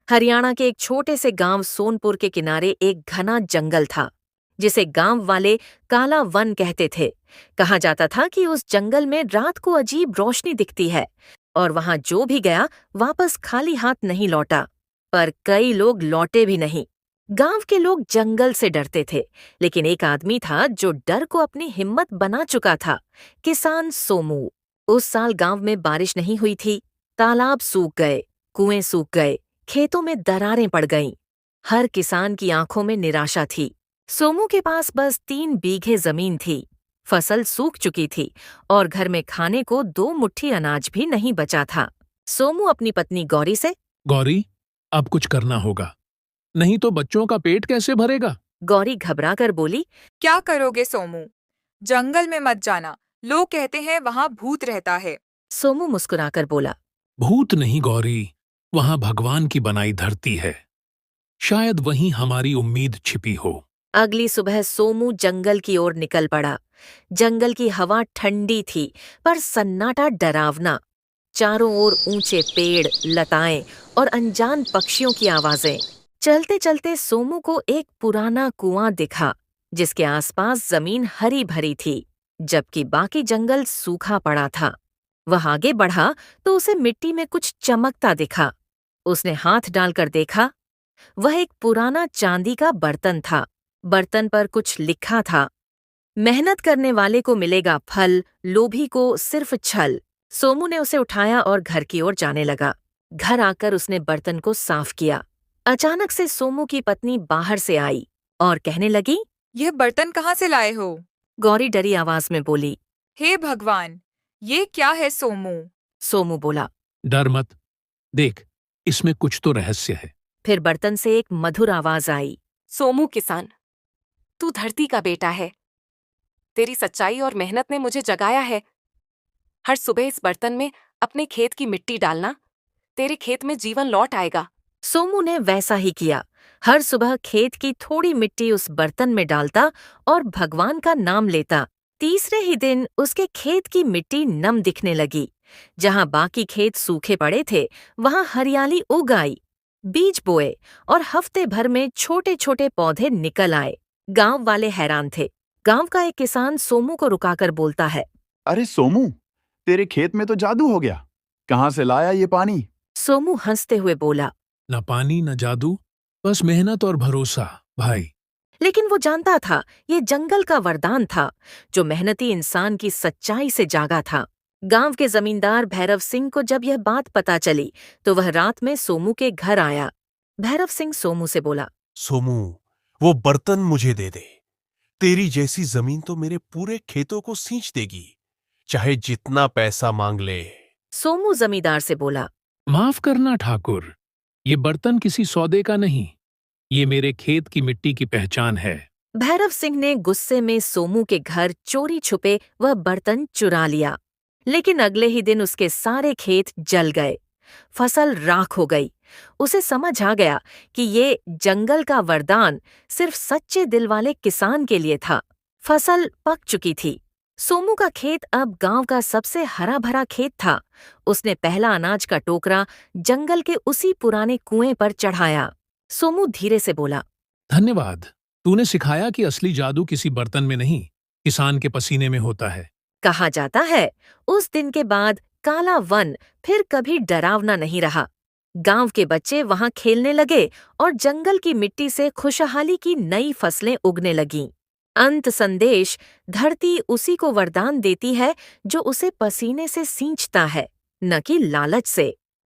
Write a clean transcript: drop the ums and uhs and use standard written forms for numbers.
हरियाणा के एक छोटे से गांव सोनपुर के किनारे एक घना जंगल था, जिसे गांव वाले काला वन कहते थे। कहा जाता था कि उस जंगल में रात को अजीब रोशनी दिखती है और वहां जो भी गया वापस खाली हाथ नहीं लौटा। पर कई लोग लौटे भी नहीं। गांव के लोग जंगल से डरते थे, लेकिन एक आदमी था जो डर को अपनी हिम्मत बना चुका था। किसान सोमू। उस साल गांव में बारिश नहीं हुई थी। तालाब सूख गए, कुएं सूख गए, खेतों में दरारें पड़ गईं। हर किसान की आंखों में निराशा थी। सोमू के पास बस 3 बीघे जमीन थी। फसल सूख चुकी थी और घर में खाने को 2 मुट्ठी अनाज भी नहीं बचा था। सोमू अपनी पत्नी गौरी से। गौरी, अब कुछ करना होगा, नहीं तो बच्चों का पेट कैसे भरेगा। गौरी घबराकर बोली। क्या करोगे सोमू? जंगल में मत जाना, लोग कहते हैं वहां भूत रहता है। सोमू मुस्कुराकर बोला। भूत नहीं गौरी, वहां भगवान की बनाई धरती है, शायद वहीं हमारी उम्मीद छिपी हो। अगली सुबह सोमू जंगल की ओर निकल पड़ा। जंगल की हवा ठंडी थी, पर सन्नाटा डरावना। चारों ओर ऊंचे पेड़, लताएं और अनजान पक्षियों की आवाजें। चलते चलते सोमू को एक पुराना कुआं दिखा, जिसके आसपास जमीन हरी भरी थी, जबकि बाकी जंगल सूखा पड़ा था। वह आगे बढ़ा तो उसे मिट्टी में कुछ चमकता दिखा। उसने हाथ डालकर देखा। वह एक पुराना चांदी का बर्तन था। बर्तन पर कुछ लिखा था, मेहनत करने वाले को मिलेगा फल, लोभी को सिर्फ छल। सोमू ने उसे उठाया और घर की ओर जाने लगा। घर आकर उसने बर्तन को साफ किया। अचानक से सोमू की पत्नी बाहर से आई और कहने लगी। यह बर्तन कहाँ से लाए हो? गौरी डरी आवाज में बोली। हे भगवान, ये क्या है सोमू? सोमू बोला। डर मत, देख, इसमें कुछ तो रहस्य है। फिर बर्तन से एक मधुर आवाज आई। सोमू किसान, तू धरती का बेटा है। तेरी सच्चाई और मेहनत ने मुझे जगाया है। हर सुबह इस बर्तन में अपने खेत की मिट्टी डालना, तेरे खेत में जीवन लौट आएगा। सोमू ने वैसा ही किया। हर सुबह खेत की थोड़ी मिट्टी उस बर्तन में डालता और भगवान का नाम लेता। तीसरे ही दिन उसके खेत की मिट्टी नम दिखने लगी। जहां बाकी खेत सूखे पड़े थे, वहां हरियाली उग आई। बीज बोए और हफ्ते भर में छोटे छोटे पौधे निकल आए। गांव वाले हैरान थे। गांव का एक किसान सोमू को रुकाकर बोलता है। अरे सोमू, तेरे खेत में तो जादू हो गया। कहाँ से लाया ये पानी? सोमू हंसते हुए बोला। न पानी न जादू, बस मेहनत और भरोसा भाई। लेकिन वो जानता था ये जंगल का वरदान था, जो मेहनती इंसान की सच्चाई से जागा था। गांव के जमींदार भैरव सिंह को जब यह बात पता चली, तो वह रात में सोमू के घर आया। भैरव सिंह सोमू से बोला। सोमू, वो बर्तन मुझे दे दे। तेरी जैसी जमीन तो मेरे पूरे खेतों को सींच देगी, चाहे जितना पैसा मांग ले। सोमू जमींदार से बोला। माफ करना ठाकुर, ये बर्तन किसी सौदे का नहीं, ये मेरे खेत की मिट्टी की पहचान है। भैरव सिंह ने गुस्से में सोमू के घर चोरी छुपे वह बर्तन चुरा लिया। लेकिन अगले ही दिन उसके सारे खेत जल गए। फसल राख हो गई। उसे समझ आ गया कि ये जंगल का वरदान सिर्फ सच्चे दिल वाले किसान के लिए था। फसल पक चुकी थी। सोमू का खेत अब गांव का सबसे हरा भरा खेत था। उसने पहला अनाज का टोकरा जंगल के उसी पुराने कुएं पर चढ़ाया। सोमू धीरे से बोला। धन्यवाद, तूने सिखाया कि असली जादू किसी बर्तन में नहीं, किसान के पसीने में होता है। कहा जाता है उस दिन के बाद काला वन फिर कभी डरावना नहीं रहा। गांव के बच्चे वहां खेलने लगे और जंगल की मिट्टी से खुशहाली की नई फसलें उगने लगीं। अंत संदेश, धरती उसी को वरदान देती है जो उसे पसीने से सींचता है, न कि लालच से।